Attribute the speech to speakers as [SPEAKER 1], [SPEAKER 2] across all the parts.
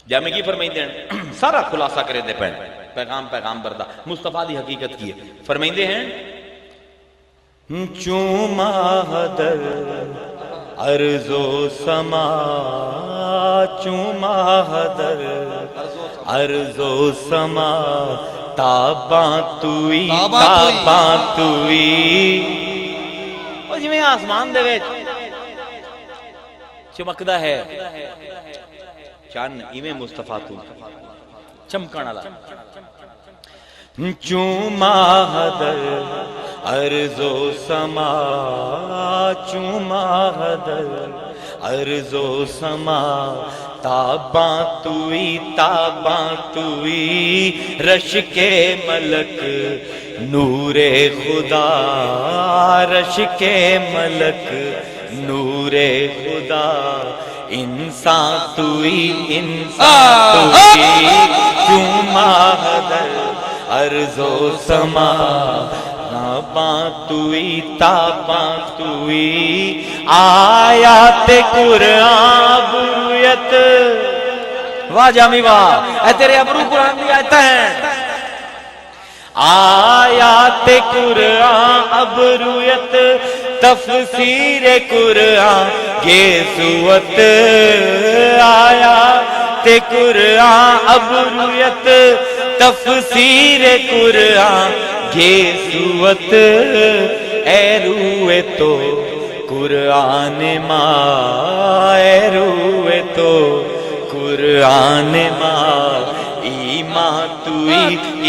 [SPEAKER 1] جامع کی فرمائندے ہیں سارا خلاصہ کرے دے پہن پیغام بردا مصطفیٰ دی حقیقت کی ہے. فرمائندے ہیں چوما حدر ارض و سما چوما حدر ارض و سما تاباں توئی اور جی میں آسمان دے ویچ چمکدہ ہے چان ایمیں مصطفیٰ تو چمکانا لا چوما حدر ارض و سما چوما حدر ارض و سما تاباں توئی رش کے ملک نور خدا رش کے ملک نور خدا انسان توئی چوما حدر ارض و سما تاباں توئی آیات قرآن برویت واہ جامی واہ اے تیرے ابرو قرآن بھی آتا ہے آیات قرآن ابرویت تفسیر قرآن گیسوت آیات قرآن ابرویت تفسیر قرآن گیسوت اے روئے تو قرآن ماں اے روئے تو قرآن ماں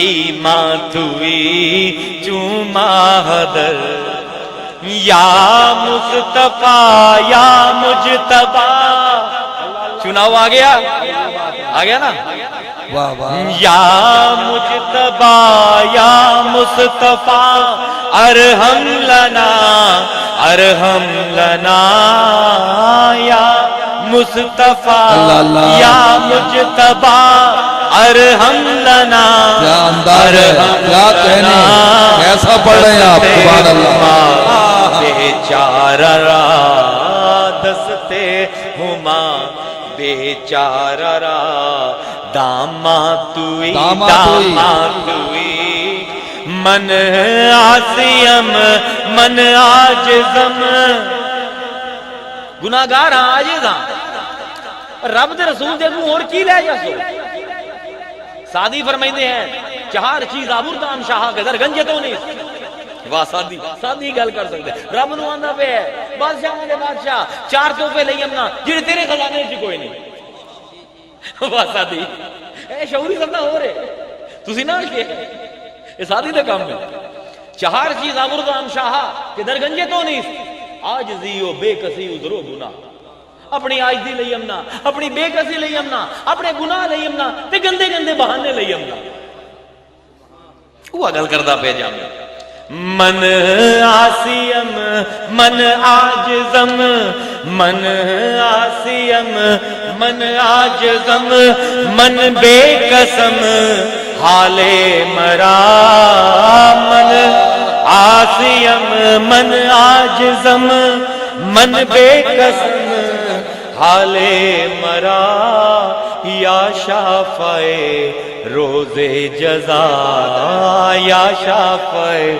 [SPEAKER 1] ایمان توئی چوما حدر یا مصطفیٰ یا مجتبی چناؤ آ گیا نا یا مجتبی یا مصطفیٰ ارحم لنا یا مصطفیٰ یا مجتبی ارحم لنا
[SPEAKER 2] کیا انداز ہے کیا کہنے کیسا پڑھ رہے ہیں آپ سبحان اللہ
[SPEAKER 1] بیچارہ را دستے ہما بیچارہ را داما توئی من عاصیم من عاجزم گناہگار ہاں عاجز ہاں رب دے رسول دے دوں اور کی لے جا سو سادی فرمائندے ہیں چہار چیز آبوردام شاہا کے در گنجے تو نہیں واہ سادی گل کر سکتے رب نو آندہ پہ ہے بادشاہ نے بادشاہ چار توفے لئی امنا جنہیں تیرے خزانے چی کوئی نہیں واہ سادی اے شعوری سبنا ہو رہے تسی نہ کیا یہ سادی دے کام میں چہار چیز آبوردام شاہا کے در گنجے تو نہیں آج زیو بے کسی ادرو گناہ اپنی آجزی لئی امنا اپنی بے کسی لئی امنا اپنے گناہ لئی امنا تے گندے گندے بہانے لئی امنا وہ اگل کردہ پہ جامعہ من عاصیم من عاجزم من عاصیم من عاجزم من بے قسم حال مرا من عاصیم من عاجزم من بے قسم حال مرا یا شافعِ روز جزا یا شافعِ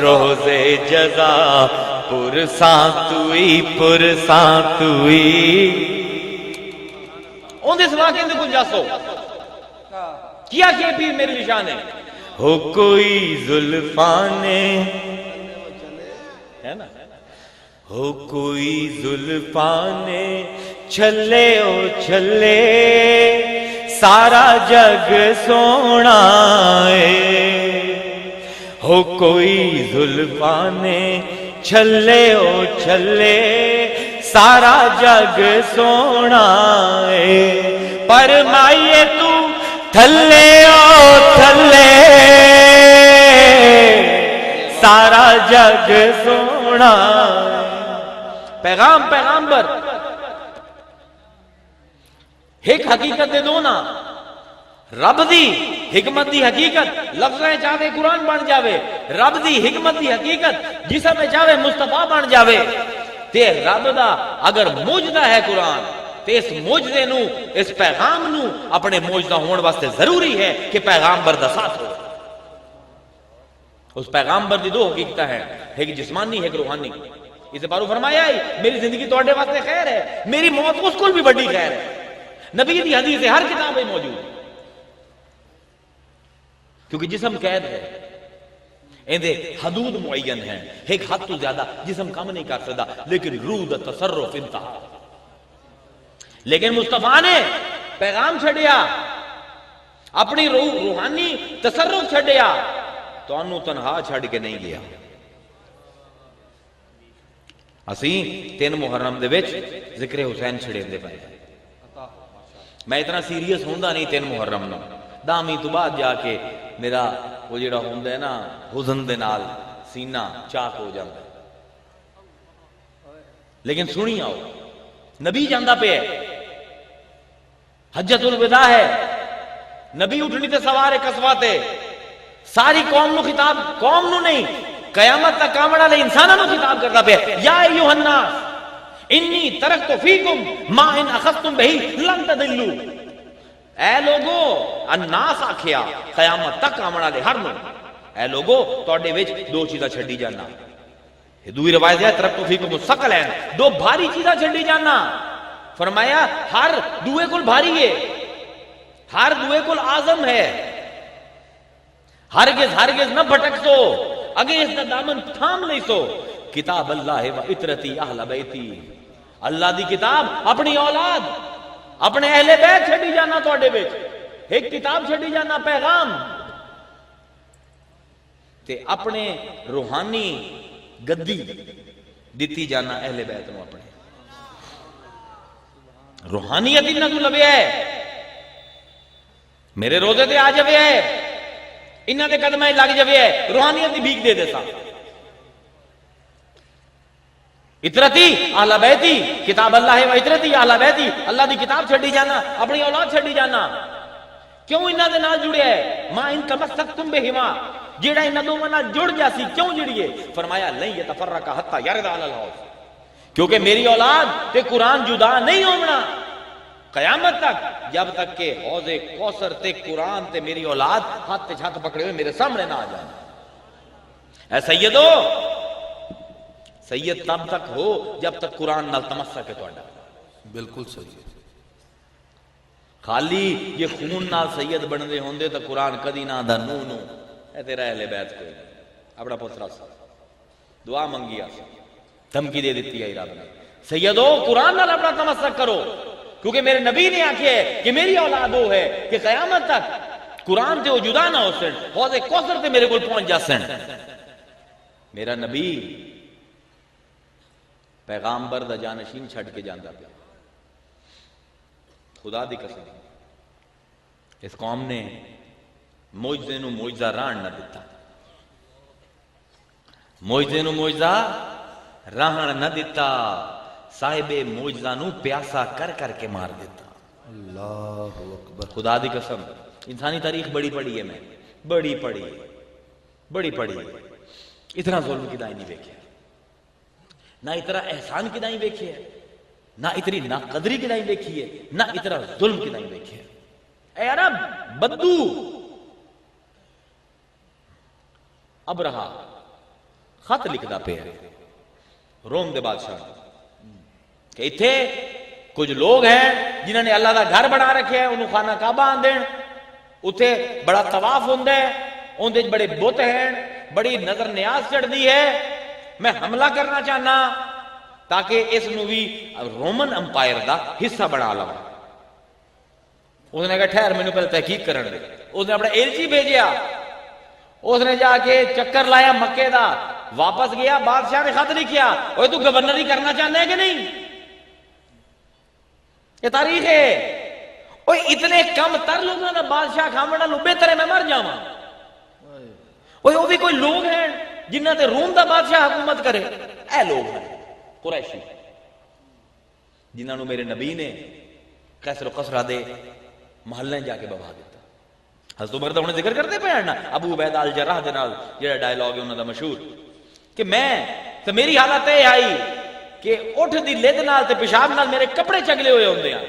[SPEAKER 1] روز جزا پرساں توئی ان دے سوا کے اندے کچھ جاسو کیا پیر میری نشان ہے ہو کوئی زلفانے ہے نا ہو کوئی زلفانے چھلے او چھلے سارا جگ سونا ہے ہو کوئی زلفانے چھلے او چھلے سارا جگ سونا ہے فرمائیے تو تھلے او تھلے سارا جگ سونا پیغامبر ایک حقیقت دے دو نا رب دی حکمت دی حقیقت لفظیں چاہے قرآن بن جاوے رب دی حکمت دی حقیقت جسم میں چاہے مصطفیٰ بن جاوے تے رب دا اگر موجدہ ہے قرآن تے اس موجزے نو اس پیغام نو اپنے موجزہ ہون واسطے ضروری ہے کہ پیغامبر دا ساتھ ہو. اس پیغامبر دی دو حقیقت ہے، ایک جسمانی ایک روحانی. اسے بارو فرمایا ہے میری زندگی توڑے واسطے خیر ہے، میری موت اس کو بھی بڑی خیر ہے. نبی دی حدیث ہر کتاب میں موجود ہے. کیونکہ جسم قید ہے، اندے حدود معین ہیں، ایک حد تو زیادہ جسم کم نہیں کر سکتا، لیکن روح دا تصرف انتہا. لیکن مصطفیٰ نے پیغام چھڑیا، اپنی روحانی تصرف چھڑیا، تو انہوں تنہا چھڑ کے نہیں گیا. اسی 3 محرم دے وچ ذکر حسین چھڑے دے پائے. میں اتنا سیریس ہوندہ نہیں 3 محرم نو، دامی تو بعد جا کے میرا وہ جڑا ہوندہ ہے نا حزن دے نال سینہ چاک ہو جاندہ. لیکن سنی آؤ، نبی جاندہ پہ ہے، حجت الوداع ہے، نبی اٹھنی تے سوارے قصواتے، ساری قوم نو خطاب، قوم نو نہیں قیامت تک کامڑا لے انسانہ نو خطاب کرتا پہ یا ایوہ الناس انی ترکت فیکم ما ان اخذتم بہی لن تدلو. اے لوگو الناس آکھیا قیامت تک کامڑا لے ہر نو، اے لوگو توڑے وچ 2 چیزاں چھڑی جانا. دوئی روایت ہے ترکت فیکم الثقلین، 2 بھاری چیزاں چھڑی جانا. فرمایا ہر دوئے کل بھاری ہے، ہر دوئے کل آزم ہے، ہرگز نہ بھٹک سو، اگر اس دا دامن تھام لئی سو. کتاب اللہ و اطرتی اہل بیتی، اللہ دی کتاب اپنی اولاد اپنے اہل بیت چھڑی جانا. توڑے بیچ ایک کتاب چھڑی جانا پیغام، تے اپنے روحانی گدی دیتی جانا اہل بیت نو. اپنے روحانیت انہاں تو لبے ہے، میرے روزے تے آ جوے ہے، انہاں دے قدمہ لگ جوے ہے، روحانیت دی بھیک دے دے سا. اطرتی اہل بیتی، کتاب اللہ و اطرتی اہل بیتی، اللہ دی کتاب چھڑی جانا، اپنی اولاد چھڑی جانا. کیوں انہاں دے نال جڑے ہے؟ ما ان تمسکتم بہما، جیڑا انہاں دونوں نال جڑ جاسی کیوں جڑیے؟ فرمایا لن یتفرق حتی یرد علی الحوض، کیونکہ میری اولاد تے قرآن جدا نہیں ہونا قیامت تک، جب تک کہ حوض کوثر تے قرآن تے میری اولاد ہاتھ تے ہاتھ پکڑے ہوئے میرے سامنے نہ آ جانا. اے سیدو، سید تب تک ہو جب تک قرآن نال تمسک ہے توڑا.
[SPEAKER 2] بالکل صحیح.
[SPEAKER 1] خالی یہ خون نال سید بندے ہوندے تو قرآن کدی نہ دا نو نو. اے تیرا اہل بیت کوئی اپنا پترا سا دعا منگی آسا، دھمکی دے دیتی ہے رب نے. سیدو قرآن نال اپنا تمسک کرو، کیونکہ میرے نبی نے آکھے ہے کہ میری اولاد وہ ہے کہ قیامت تک قرآن تے وہ جدا نہ ہو سن، حوض کوثر تے میرے کو پہنچ جا سن. میرا نبی پیغامبر دا جانشین چھڑ کے جاندہ پہ. خدا دی قسم اس قوم نے موجزے نو موجزہ ران نہ دیتا، موجزے نو موجزہ ران نہ دیتا، صاحب موجزہ نو پیاسا کر کر کے مار دیتا.
[SPEAKER 2] اللہ اکبر.
[SPEAKER 1] خدا دی قسم انسانی تاریخ بڑی پڑھی ہے، میں بڑی پڑھی ہے. اتنا ظلم کی دائی نہیں دیکھے، نہ اتنا احسان کی دائی دیکھی ہے، نہ اتنی ناقدری کی دائی دیکھی ہے، نہ اتنا ظلم کی دائی دیکھی ہے. اے عرب بدو اب رہا خط لکھدا پہ روم دے بادشاہ کہ اتھے کچھ لوگ ہیں جنہوں نے اللہ دا گھر بنا رکھے ہیں، انہوں خانہ کعبہ آن دین، اتھے بڑا طواف ہوندہ ہے، اندے بڑے بت ہیں، بڑی نظر نیاز چڑھ دی ہے. میں حملہ کرنا چاہنا تاکہ اس نو بھی رومن امپائر دا حصہ بنا لوں. اس نے کہا ٹھہر میں نے پہلے تحقیق کرن دے. اس نے اپنا ایلچی بھیجیا، اس نے جا کے چکر لایا مکے دا، واپس گیا، بادشاہ نے خط لکھیا، اوہ تو گورنری کرنا چاہنا ہے کہ نہیں؟ یہ تاریخ ہے. اوہ اتنے کم تر لوگوں نے بادشاہ کھامڑا لو بہتر ہے میں مر جاواں. اوہ وہ بھی کوئی لوگ ہیں جنہ تے روم دا بادشاہ حکومت کرے. اے لوگ ہیں قریشی جنہاں نو میرے نبی نے کیسر و قصرہ دے محلے جا کے بوا دیتا. حضرت عمر دا انہیں ذکر کرتے پہ نا ابو عبیدہ الجراح دے نال جڑا ڈائلاگ ہے انہاں دا مشہور کہ میں تو میری حالت ہے آئی کہ اٹھ دی لد نال تے پیشاب نال میرے کپڑے چگلے ہوئے ہوندے ہیں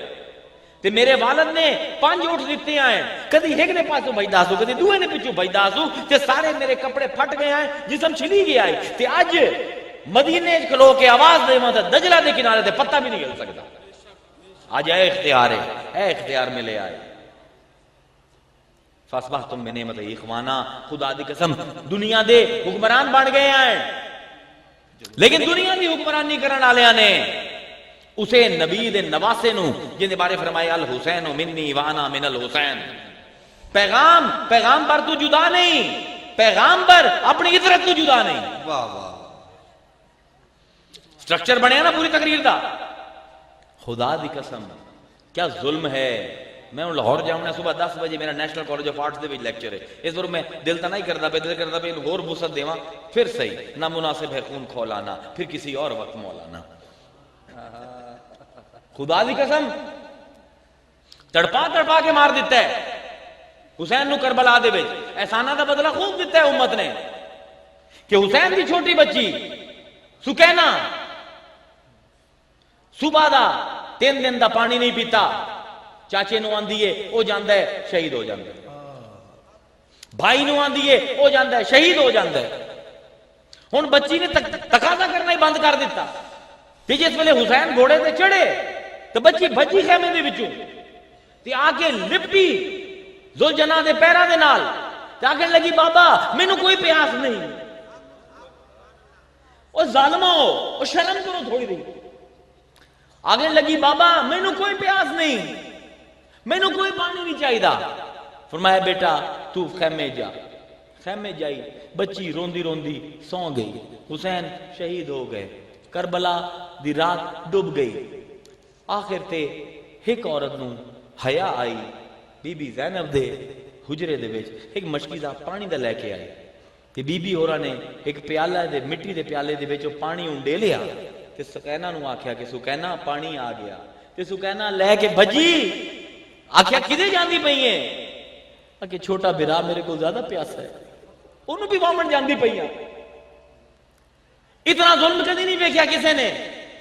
[SPEAKER 1] تے میرے والد نے 5 اٹھ دیتے ہیں، کدی ایک نے پاسوں بھائی داسو کدی دوے نے پچھو بھائی داسو تے سارے میرے کپڑے پھٹ گئے ہیں، جسم چھلی گیا ہے تے اج مدینے کھلو کے آواز دے ماں دجلہ دے کنارے تے پتہ بھی نہیں ہل سکتا. آج اے اختیار ہے، اے اختیار ملے آئے. فاصبحتم بنعمت اخوانا، خدا دی قسم دنیا دے حکمران بن گئے ہیں، لیکن دنیا دی حکمرانی کرن والےاں نے اسے نبی دے نواسے نو جن دے بارے فرمایا الحسین منی وانا من الحسین. پیغام پر تو جدا نہیں، پیغام پر اپنی عزت تو جدا نہیں.
[SPEAKER 2] واہ واہ
[SPEAKER 1] سٹرکچر بنیا نا پوری تقریر دا. خدا دی قسم کیا ظلم ہے. میں لاہور جاؤں صبح 10 بجے میرا national college of arts they which lecture ہے. اس وقت میں دل تا نہیں کردا پہ دل کردا پہ غور وسعت دیواں پھر صحیح نامناسب ہے خون کھولانا پھر کسی اور وقت مولانا. خدا دی قسم تڑپا کے مار دیتا ہے حسین نو کربلا دے وچ. احسانہ دا بدلہ خوب دیتا ہے امت نے کہ حسین دی چھوٹی بچی سکینہ صبح دا 3 دن دا پانی نہیں پیتا، چاچے نو آندی ہے او جاندا ہے شہید ہو جاندا ہے، بھائی نو آندی ہے او جاندا ہے شہید ہو جاندا ہے. ہن بچی نے تقاضا کرنا ہی بند کر دیتا تے جس ویلے حسین گھوڑے تے چڑھے تو بچی بھجی خیمے دے وچوں تے آ کے لپٹی ذوالجناح دے پیراں دے نال تے آکھن لگی بابا مینوں کوئی پیاس نہیں. او ظالمو او شرم کرو تھوڑی دی. آگے لگی بابا مینوں کوئی پیاس نہیں، مینوں کوئی پانی نہیں چاہیدا. فرمایا بیٹا تو خیمے جا. خیمے جائی، بچی روندی روندی سو گئی. حسین شہید ہو گئے، کربلا دی رات ڈوب گئی. آخر تے ایک عورت نو حیا آئی، بی بی زینب دے حجرے دے وچ ایک مشکی دا پانی دا لے کے آئی تے بی بی ہوراں نے ایک پیالہ دے مٹی دے پیالے دے وچ پانی اونڈے لیا تے سکینہ نو آکھیا کہ سکینہ پانی آ گیا. تے سکینہ لے کے بھجی آکھیا کدے جاندی پئی ہے؟ کہ چھوٹا برا میرے کو زیادہ پیاسا ہے، انہوں بھی وامن جاندی پئی ہے. اتنا ظلم کدی نہیں دیکھا کسی نے،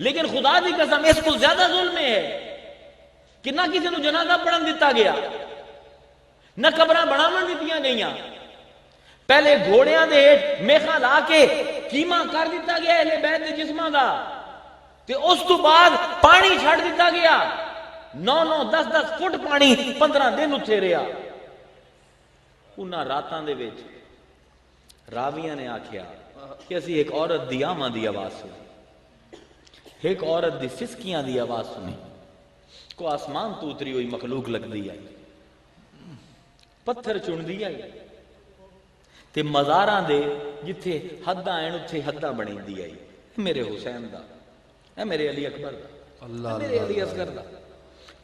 [SPEAKER 1] لیکن خدا دی قسم اس کو زیادہ ظلم ہے کہ نہ کسی نو جنازہ پڑھن دیتا گیا، نہ قبراں بناون دتیاں گئیاں. پہلے گھوڑیاں دے میخا لا کے کیما کر دیتا گیا اہل بیت دے جسماں دا، تے اس تو بعد پانی چھڑ دیتا گیا. 9 10 فٹ پانی 15 دن اتھے رہا. انہاں راتاں دے وچ راویاں نے آکھیا کہ اسی ایک عورت دی آماں دی آواز سنی، ایک عورت دی سسکیاں دی آواز سنی. کو آسمان تو اتری ہوئی مخلوق لگ دی آئی، پتھر چن دی آئی تے مزاراں دے جتھے حداں ہیں اتھے حداں بنی دی آئی. میرے حسین دا، اے میرے علی اکبر دا، اے میرے علی اصغر دا.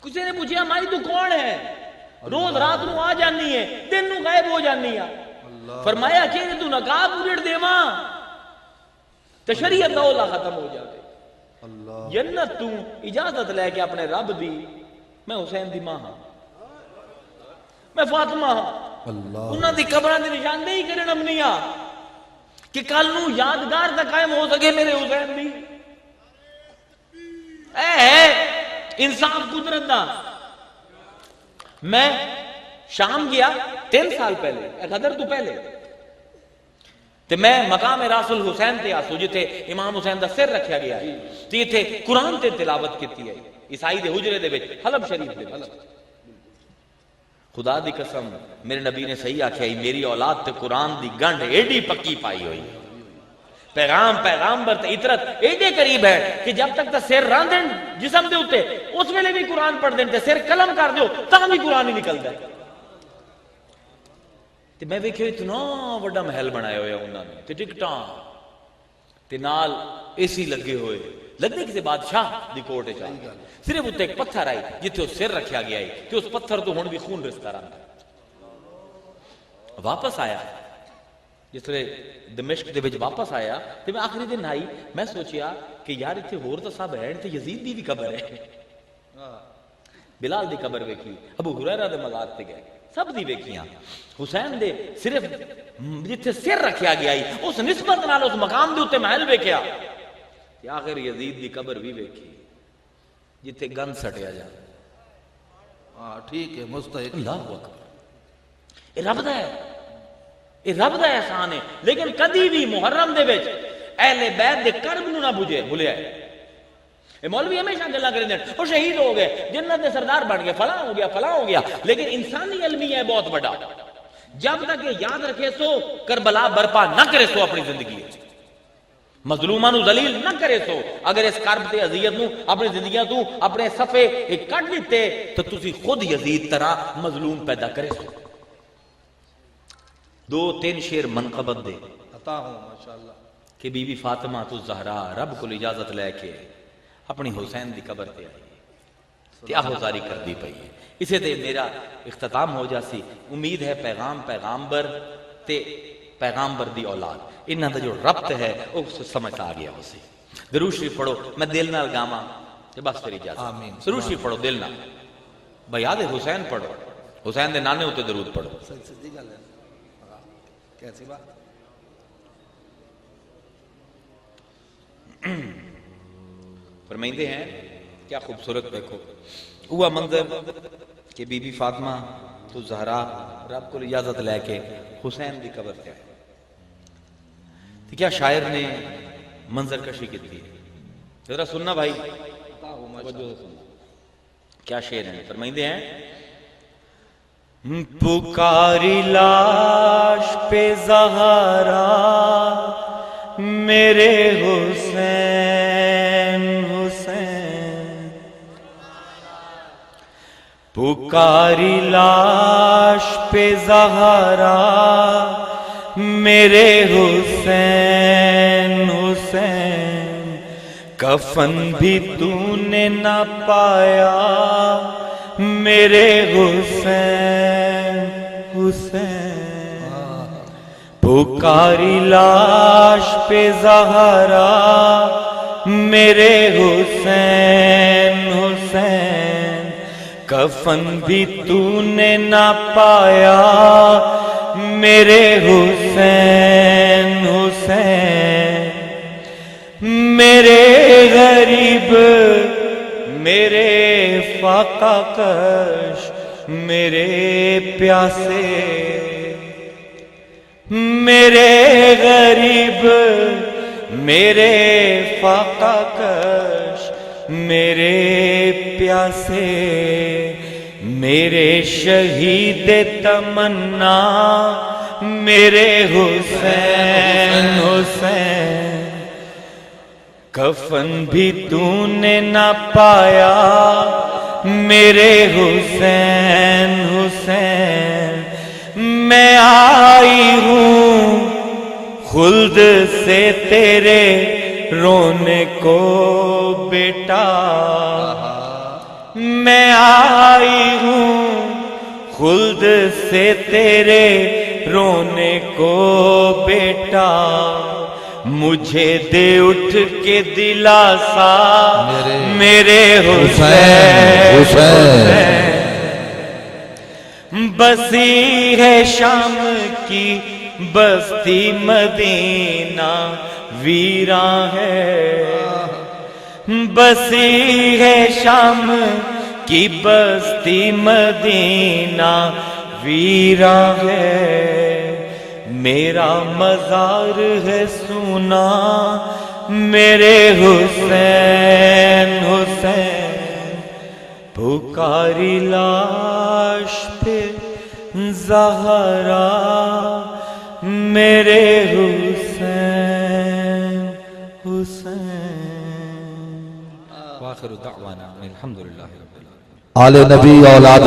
[SPEAKER 1] کسی نے پوچھا مائی تو کون ہے؟ روز رات نو آ جانی ہے، دن نو غائب ہو جانی ہے. فرمایا کہ تو نقاب اڑ دیواں تے شریعت دا اولا ختم ہو جاوے. جنت تو اجازت لے کے اپنے رب دی، میں حسین دی ماں ہاں، میں فاطمہ ہاں. انہاں دی قبراں دی نشاندہی کرن امنیاں کہ کل نو یادگار تک قائم ہو سکے میرے حسین دی. اے ہے انصاف قدرت دا. میں شام گیا 3 سال پہلے، غدر تو پہلے، تے میں مقام راس الحسین تے آسو جتے امام حسین دا سر رکھیا گیا ہے تے تے قرآن تے تلاوت کیتی ہے عیسائی دے حجرے دے وچ حلب شریف دے وچ. خدا دی قسم میرے نبی نے صحیح آکھیا میری اولاد تے قرآن دی گنڈ ایڈی پکی پائی ہوئی، پیغامبر تے اطرت ایڈے قریب ہے کہ جب تک تے سر راندن جسم دے اوتے اس ویلے بھی قرآن پڑھ دین تے سر قلم کر دیو تاں بھی قرآن ہی نکلدا ہے. تے میں ویکھیا اتنا بڑا محل بنایا ہویا انہاں نے تے ٹکٹاں تے نال اے سی لگے ہوئے، لگنے کسی بادشاہ دی کوٹ وچ صرف اتنے ایک پتھر آئی جتھے اس سر رکھیا گیا ہے کہ اس پتھر تو ہن بھی خون رستا رہندا. واپس آیا جس لئے دمشق دے وچ واپس آیا تے میں آخری دن آئی، میں سوچیا کہ یار اتنے ہور تو سب ہیں تے یزید دی بھی قبر ہے، بلال دی قبر ویکھی، ابو ہریرہ دے مزار تے گئے، سب دی ویکھیاں. حسین دے صرف جتھے سر رکھیا گیا اس نسبت نال اس مقام دے اوتے محل ویکھیا کہ آخر یزید دی قبر بھی ویکھی جتھے گن سٹیا جا.
[SPEAKER 2] ہاں ٹھیک ہے مستحق.
[SPEAKER 1] اللہ اکبر. یہ رب دا ہے, یہ رب دا احسان ہے. لیکن کدی بھی محرم دے وچ اہل بیت دے کرب نو نہ بھولیا ہے. یہ مولوی ہمیشہ گلا کرتے ہیں وہ شہید ہو گئے, جنت دے سردار بن گئے, فلاں ہو گیا فلاں ہو گیا. لیکن انسانی المیہ ہے بہت بڑا. جب تک یہ یاد رکھے سو کربلا برپا نہ کرے سو اپنی زندگی, مظلوماں نو ذلیل نہ کرے سو. اگر اس کرب تے اذیت نو اپنی زندگیاں تو اپنے صفے کٹ دیتے تو تسی خود یزید طرح مظلوم پیدا کرے سو. 2-3 شعر منقبت دے
[SPEAKER 2] عطا ہوں ماشاءاللہ.
[SPEAKER 1] کہ بی بی فاطمہ تو زہرا رب کو اجازت لے کے اپنی حسین دی قبر تے آئی تے آہوزاری کر دی پئی ہے. اسے تے میرا اختتام ہو جاسی. امید ہے پیغامبر تے پیغامبر دی اولاد انہاں دا جو ربط ہے وہ سمجھ آ گیا اسی. درود شریف پڑھو, میں دل نال گاواں تے بس تیری اجازت.
[SPEAKER 2] آمین.
[SPEAKER 1] درود شریف پڑھو دل نال, بیاد حسین پڑھو, حسین دے نانے ہوتے درود پڑھو.
[SPEAKER 2] سچی گل ہے. کیسی بات.
[SPEAKER 1] فرمائندے ہیں کیا خوبصورت دیکھو ہوا منظر کہ بی بی فاطمہ تو زہرا رب کو اجازت لے کے حسین دی قبر تے آئے. تو کیا شاعر نے منظر کشی کی تھی, ذرا سننا بھائی, کیا شعر ہے. فرمائندے ہیں پکاری لاش پہ زہرا میرے حسین حسین, پکاری لاش پہ زہرا میرے حسین حسین, کفن بھی تو نے نہ پایا میرے حسین حسین, پکاری لاش پہ زہرا میرے حسین حسین, کفن بھی تو نے نہ پایا میرے حسین حسین, میرے غریب میرے فاقہ کش میرے پیاسے, میرے غریب میرے فاقہ کش میرے پیاسے, میرے شہید تمنا میرے حسین حسین, کفن بھی تو نے نہ پایا میرے حسین حسین, میں آئی ہوں خلد سے تیرے رونے کو بیٹا, میں آئی ہوں خلد سے تیرے رونے کو بیٹا, مجھے دے اٹھ کے دلاسا میرے حسین حسین, بسی ہے شام کی بستی مدینہ ویراں ہے, بسی ہے شام کی بستی مدینہ ویراں ہے, میرا مزار ہے سونا میرے حسین حسین, پکاری لاش پہ زہرا میرے حسین حسین. واخر دعوانا الحمدللہ رب العالمین.
[SPEAKER 2] آل نبی اولاد